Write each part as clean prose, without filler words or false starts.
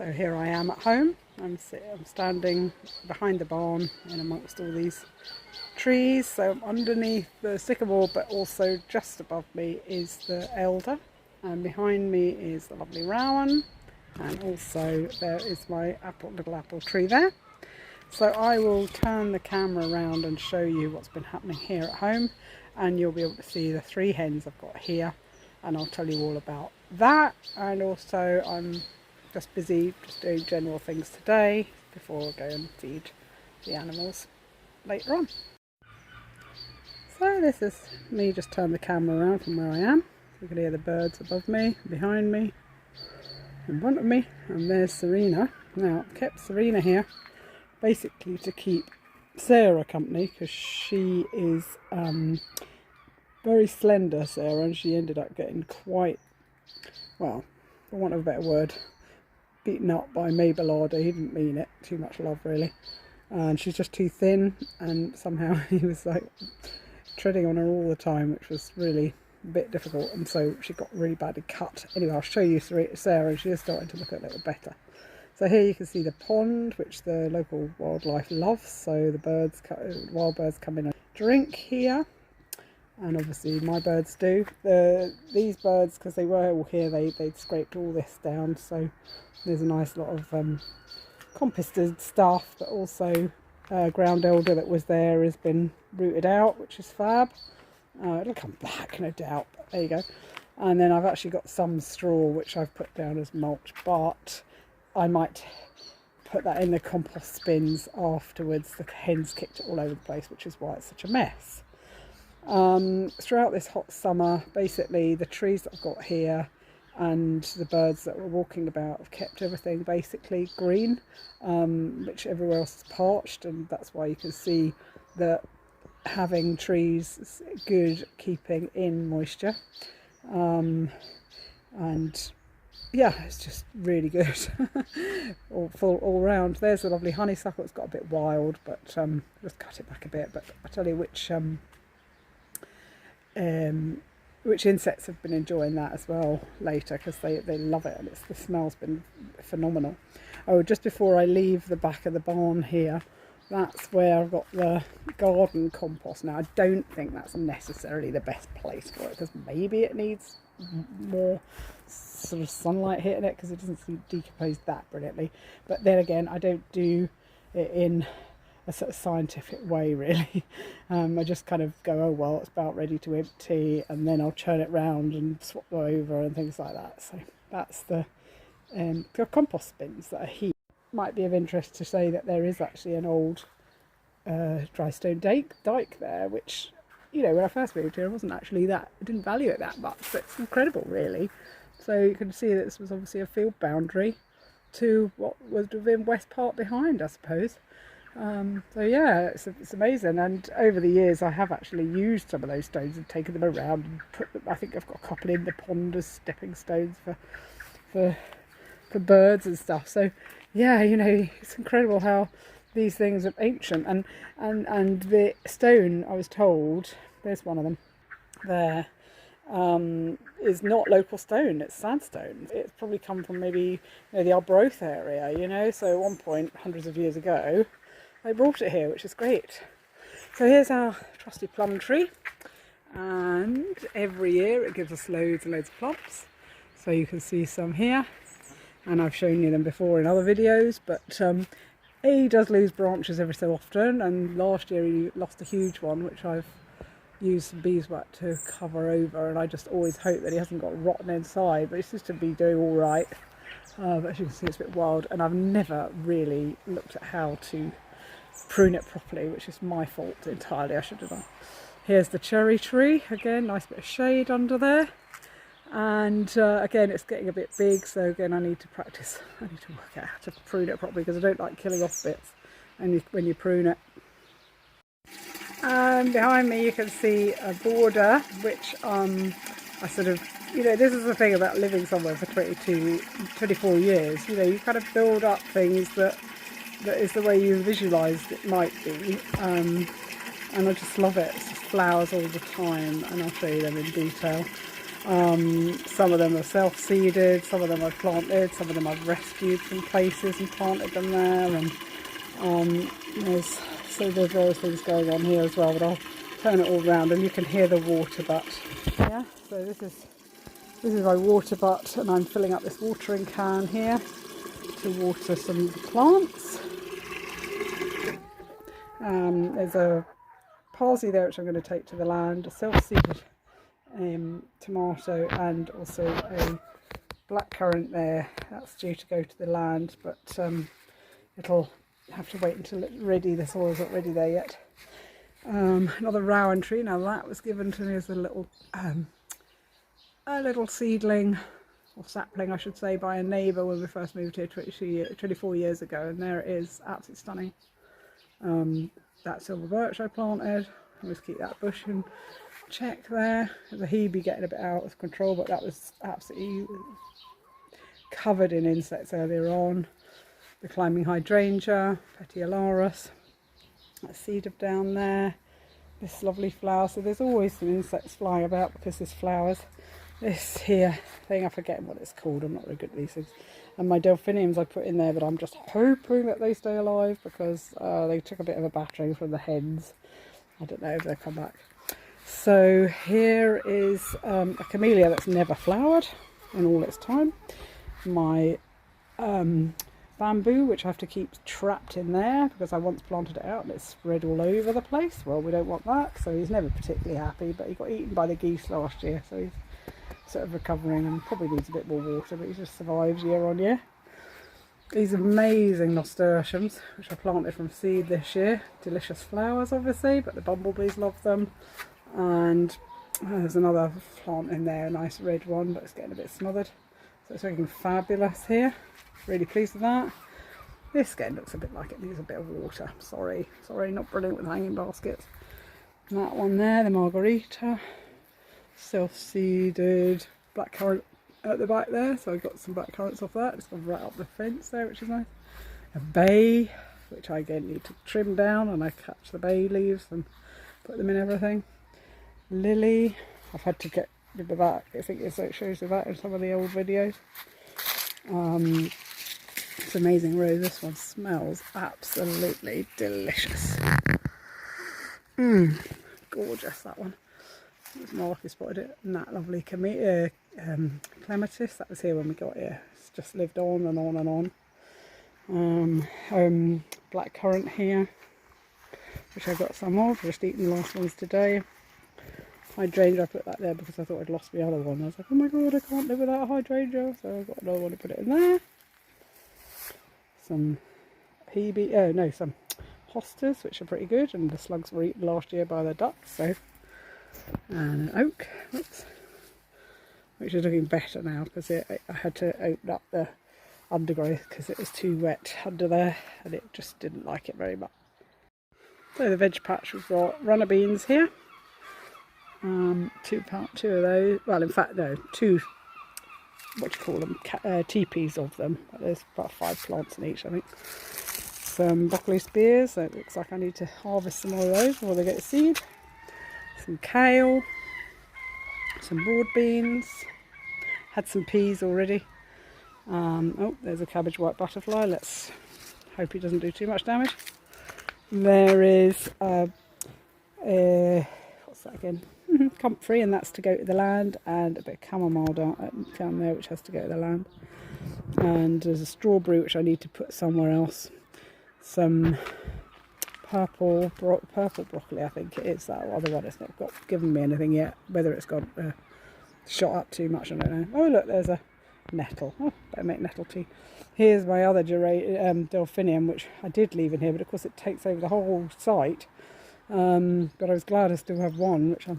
So here I am at home. I'm standing behind the barn in amongst all these trees. So I'm underneath the sycamore, but also just above me is the elder, and behind me is the lovely rowan, and also there is my little apple tree there. So I will turn the camera around and show you what's been happening here at home, and you'll be able to see the 3 hens I've got here, and I'll tell you all about that. And also I'm just busy doing general things today before I go and feed the animals later on. So this is me just turn the camera around from where I am. You can hear the birds above me, behind me, in front of me, and there's Serena. Now I've kept Serena here basically to keep Sarah company, because she is very slender, Sarah, and she ended up getting quite, well, for want of a better word, beaten up by Mabel. He didn't mean it, too much love really, and she's just too thin, and somehow he was like treading on her all the time, which was really a bit difficult, and so she got really badly cut. Anyway, I'll show you Sarah, and she is starting to look a little better. So here you can see the pond, which the local wildlife loves, so the wild birds come in and drink here, and obviously my birds do. These birds, because they were all here, they'd scraped all this down, so there's a nice lot of composted stuff, but also ground elder that was there has been rooted out, which is fab. It'll come back, no doubt, but there you go. And then I've actually got some straw which I've put down as mulch, but I might put that in the compost bins afterwards. The hens kicked it all over the place, which is why it's such a mess. Throughout this hot summer, basically the trees that I've got here and the birds that were walking about have kept everything basically green, which everywhere else is parched, and that's why you can see that having trees is good keeping in moisture, and yeah, it's just really good all round. There's a lovely honeysuckle. It's got a bit wild, but just cut it back a bit. But I'll tell you which insects have been enjoying that as well later, because they love it, and the smell's been phenomenal. Oh, just before I leave the back of the barn here, that's where I've got the garden compost. Now I don't think that's necessarily the best place for it, because maybe it needs more sort of sunlight hitting it, because it doesn't seem to decompose that brilliantly. But then again, I don't do it in a sort of scientific way really. I just kind of go, oh well, it's about ready to empty, and then I'll churn it round and swap them over and things like that. So that's the compost bins that are here. Might be of interest to say that there is actually an old dry stone dike there, which, you know, when I first moved here, I didn't value it that much, but it's incredible really. So you can see that this was obviously a field boundary to what would have been West Park behind, I suppose. So yeah, it's amazing. And over the years I have actually used some of those stones and taken them around and put them, I think I've got a couple in the pond as stepping stones for birds and stuff. So yeah, you know, it's incredible how these things are ancient. And the stone, I was told, there's one of them there, is not local stone, it's sandstone. It's probably come from maybe, you know, the Arbroath area, you know, so at one point hundreds of years ago they brought it here, which is great. So here's our trusty plum tree, and every year it gives us loads and loads of plums. So you can see some here, and I've shown you them before in other videos, but he does lose branches every so often, and last year he lost a huge one which I've used some beeswax to cover over, and I just always hope that he hasn't got rotten inside, but he seems to be doing all right. But as you can see, it's a bit wild, and I've never really looked at how to prune it properly, which is my fault entirely. I should have done. Here's the cherry tree again, nice bit of shade under there, and again it's getting a bit big, so again I need to practice. I need to work out how to prune it properly, because I don't like killing off bits when you prune it. And behind me you can see a border, which I sort of, you know, this is the thing about living somewhere for 24 years, you know, you kind of build up things that is the way you visualised it might be, and I just love it. It's just flowers all the time, and I'll show you them in detail. Some of them are self-seeded, some of them I've planted, some of them I've rescued from places and planted them there. And there's various things going on here as well, but I'll turn it all around and you can hear the water butt. Yeah, so this is my water butt, and I'm filling up this watering can here to water some plants. There's a parsley there which I'm going to take to the land, a self-seeded tomato, and also a blackcurrant there. That's due to go to the land, but it'll have to wait until it's ready. The soil's not ready there yet. Another rowan tree. Now that was given to me as a little seedling, or sapling I should say, by a neighbour when we first moved here 24 years ago, and there it is, absolutely stunning. That silver birch I planted, I'll just keep that bush in check there. The hebe getting a bit out of control, but that was absolutely covered in insects earlier on. The climbing hydrangea, petiolaris, that cedar down there, this lovely flower. So there's always some insects flying about because there's flowers. This here thing, I'm forgetting what it's called, I'm not very good at these things. And my delphiniums I put in there, but I'm just hoping that they stay alive because they took a bit of a battering from the hens. I don't know if they'll come back. So here is a camellia that's never flowered in all its time. My bamboo, which I have to keep trapped in there because I once planted it out and it's spread all over the place. Well, we don't want that, so he's never particularly happy, but he got eaten by the geese last year, so he's sort of recovering and probably needs a bit more water, but he just survives year on year. These amazing nasturtiums, which I planted from seed this year. Delicious flowers, obviously, but the bumblebees love them. And there's another plant in there, a nice red one, but it's getting a bit smothered. So it's looking fabulous here. Really pleased with that. This again looks a bit like it needs a bit of water. Sorry, not brilliant with hanging baskets. And that one there, the margarita, self-seeded blackcurrant at the back there, so I got some blackcurrants off that. It's gone right up the fence there, which is nice. A bay, which I again need to trim down, and I catch the bay leaves and put them in everything. Lily, I've had to get rid of that. I think it shows you that in some of the old videos. It's amazing rose. This one smells absolutely delicious. Gorgeous, that one. It was Mark who spotted it. And that lovely clematis, that was here when we got here. It's just lived on and on and on. Blackcurrant here, which I got some of, just eating the last ones today. Hydrangea, I put that there because I thought I'd lost the other one. I was like, oh my god, I can't live without a hydrangea, so I got another one to put it in there. Some some hostas, which are pretty good, and the slugs were eaten last year by the ducks, so. And an oak, which is looking better now because I had to open up the undergrowth because it was too wet under there and it just didn't like it very much. So the veg patch, we've got runner beans here, two of those, well in fact no, two, what do you call them, teepees of them. There's about 5 plants in each I think. Some broccoli spears, so it looks like I need to harvest some more of those before they get seed. Some kale, some broad beans, had some peas already. Oh, there's a cabbage white butterfly. Let's hope he doesn't do too much damage. There is what's that again? Comfrey, and that's to go to the land, and a bit of chamomile down there, which has to go to the land. And there's a strawberry which I need to put somewhere else. Some purple broccoli, I think it is. That other one, it's not given me anything yet. Whether it's got shot up too much, I don't know. Oh look, there's a nettle. Oh, better make nettle tea. Here's my other delphinium, which I did leave in here, but of course it takes over the whole site. But I was glad I still have one, which I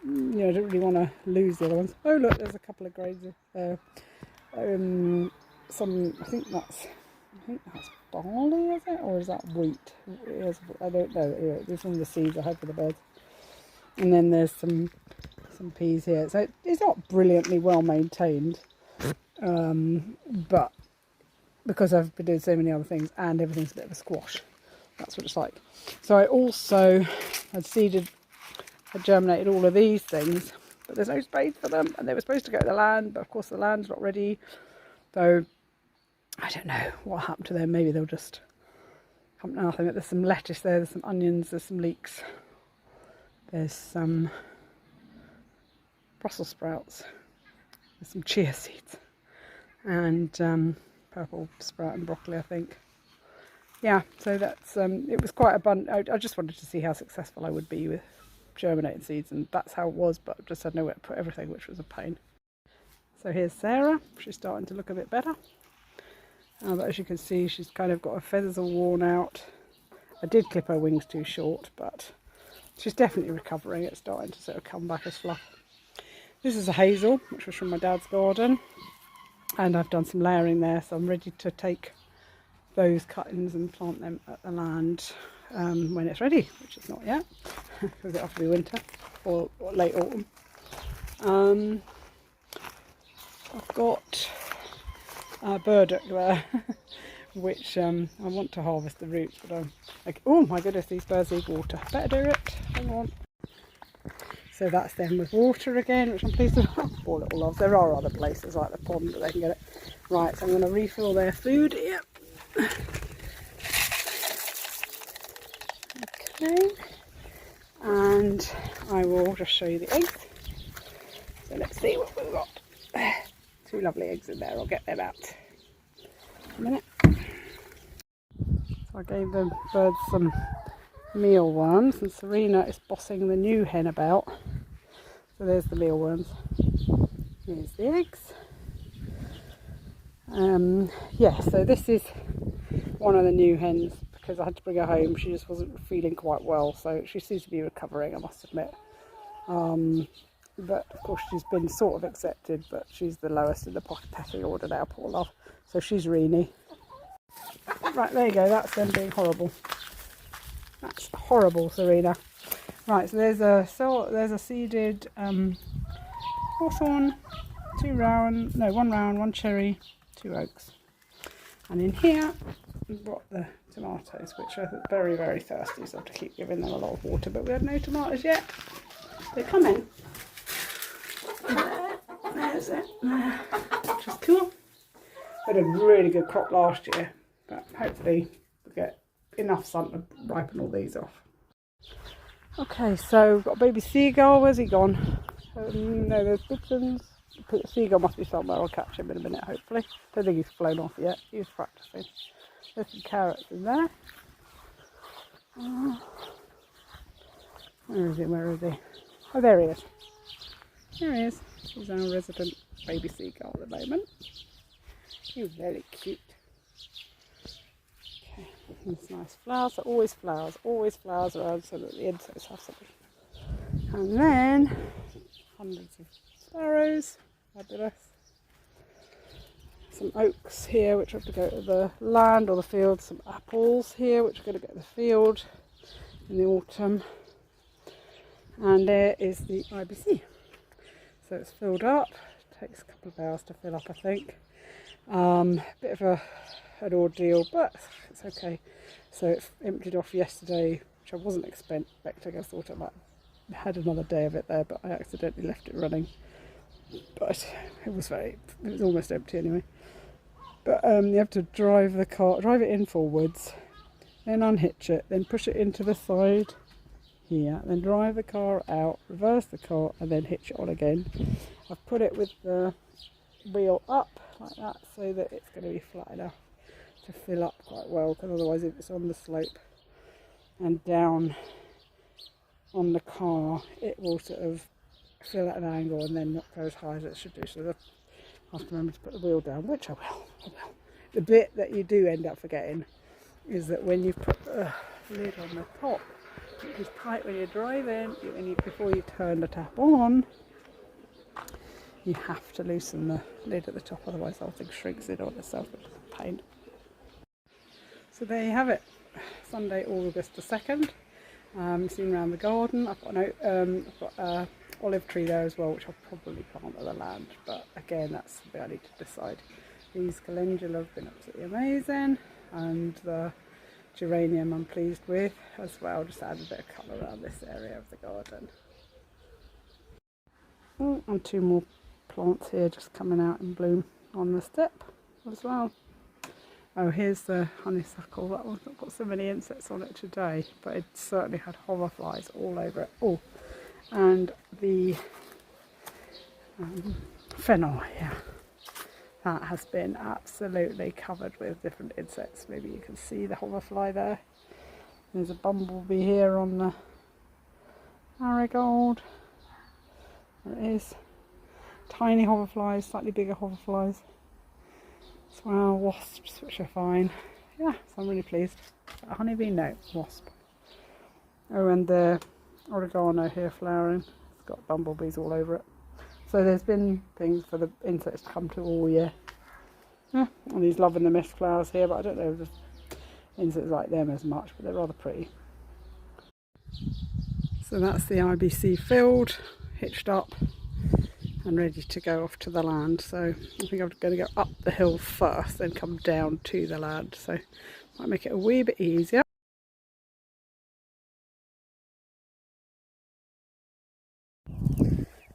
don't really want to lose the other ones. Oh look, there's a couple of grades of I think that's barley, is it? Or is that wheat? I don't know. Anyway, these are the seeds I had for the beds. And then there's some peas here. So it's not brilliantly well maintained. But because I've been doing so many other things and everything's a bit of a squash. That's what it's like. So I also had germinated all of these things but there's no space for them, and they were supposed to go to the land, but of course the land's not ready. So I don't know what happened to them. Maybe they'll just come to nothing. There's some lettuce there, there's some onions, there's some leeks, there's some Brussels sprouts, there's some chia seeds, and purple sprout and broccoli, I think. Yeah, so that's it was quite abundant. I just wanted to see how successful I would be with germinating seeds, and that's how it was, but I just had nowhere to put everything, which was a pain. So here's Sarah. She's starting to look a bit better, but as you can see, she's kind of got her feathers all worn out. I did clip her wings too short, but she's definitely recovering. It's starting to sort of come back as fluff. This is a hazel, which was from my dad's garden, and I've done some layering there, so I'm ready to take those cuttings and plant them at the land when it's ready, which is not yet, because it'll have to be winter or late autumn. I've got a burdock there, which I want to harvest the roots, but I'm like, oh my goodness, these birds need water. Better do it. Hang on. So that's them with water again, which I'm pleased with. Poor little loves. There are other places like the pond that they can get it. Right, so I'm going to refill their food here. Okay, and I will just show you the eggs. So let's see what we've got. 2 lovely eggs in there. I'll get them out in a minute. So I gave the birds some mealworms, and Serena is bossing the new hen about. So there's the mealworms. Here's the eggs. Yeah, so this is one of the new hens, because I had to bring her home. She just wasn't feeling quite well, so she seems to be recovering, I must admit. But of course she's been sort of accepted, but she's the lowest in the pecking order now, poor love. So she's Reenie. Right, there you go, that's them being horrible. That's horrible, Serena. Right, so there's a seeded hawthorn, 1 round, 1 cherry, 2 oaks. And in here we've got the tomatoes, which are very, very thirsty, so I have to keep giving them a lot of water, but we had no tomatoes yet. They're coming. There's it, which is cool. We had a really good crop last year, but hopefully we'll get enough sun to ripen all these off. Okay, so we've got a baby seagull. Where's he gone? No, there's pigeons. The seagull must be somewhere. I'll catch him in a minute, hopefully. Don't think he's flown off yet. He's practicing. There's some carrots in there. Where is he? Where is he? Oh, there he is. There he is. He's our resident baby seagull at the moment. He's very cute. Okay, these nice flowers. Always flowers around, so that the insects have something. And then hundreds of sparrows. Fabulous. Some oaks here, which have to go to the land or the field. Some apples here, which are going to go to the field in the autumn. And there is the IBC. So it's filled up. Takes a couple of hours to fill up, I think. Bit of an ordeal, but it's okay. So it's emptied off yesterday, which I wasn't expecting. I thought I might have had another day of it there, but I accidentally left it running. But it was almost empty anyway. But you have to drive it in forwards, then unhitch it, then push it into the side here, then drive the car out, reverse the car, and then hitch it on again. I've put it with the wheel up like that, so that it's going to be flat enough to fill up quite well, because otherwise if it's on the slope and down on the car, it will sort of fill at an angle and then not go as high as it should do. So I have to remember to put the wheel down, which I will. The bit that you do end up forgetting is that when you put the lid on the top, it is tight when you're driving. Before you turn the tap on, you have to loosen the lid at the top, otherwise the whole thing shrinks in on itself, which is a pain. So there you have it, Sunday, August the 2nd. Seen around the garden. I've got an olive tree there as well, which I'll probably plant at the land, but again, that's the bit I need to decide. These calendula have been absolutely amazing, and the geranium I'm pleased with as well. Just add a bit of colour around this area of the garden. And 2 more plants here just coming out in bloom on the step as well. Oh, here's the honeysuckle. That one's not got so many insects on it today, but it certainly had hoverflies all over it. Oh, and the fennel here, that has been absolutely covered with different insects. Maybe you can see the hoverfly there. There's a bumblebee here on the marigold. There it is. Tiny hoverflies, slightly bigger hoverflies. As well, wasps, which are fine. Yeah, so I'm really pleased. A honeybee? No, wasp. Oh, and the oregano here flowering. It's got bumblebees all over it. So there's been things for the insects to come to all year. Yeah, and he's loving the mist flowers here, but I don't know if the insects like them as much, but they're rather pretty. So that's the IBC filled, hitched up and ready to go off to the land. So I think I'm going to go up the hill first, then come down to the land. So might make it a wee bit easier.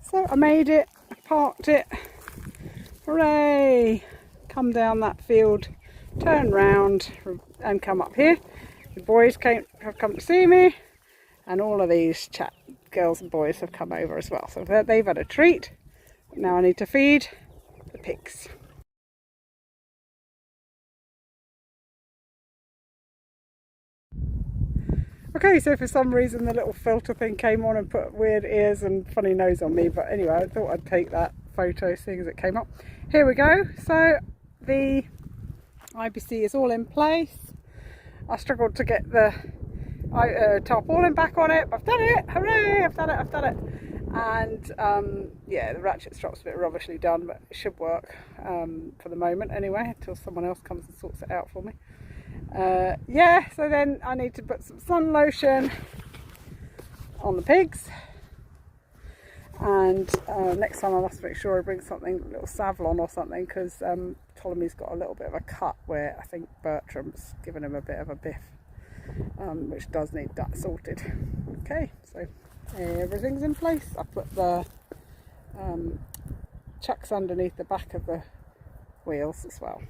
So I made it, I parked it, hooray! Come down that field, turn round and come up here. The boys have come to see me, and all of these girls and boys have come over as well. So they've had a treat. Now I need to feed the pigs. Okay, so for some reason the little filter thing came on and put weird ears and funny nose on me, but anyway, I thought I'd take that photo seeing as it came up. Here we go. So the IBC is all in place. I struggled to get the tarpaulin back on it, but I've done it. Hooray! I've done it. And yeah, the ratchet strap's a bit rubbishly done, but it should work for the moment anyway, until someone else comes and sorts it out for me. Yeah, so then I need to put some sun lotion on the pigs, and next time I must make sure I bring something, a little Savlon or something, because Ptolemy's got a little bit of a cut where I think Bertram's given him a bit of a biff, which does need that sorted. Okay, so everything's in place. I put the chucks underneath the back of the wheels as well.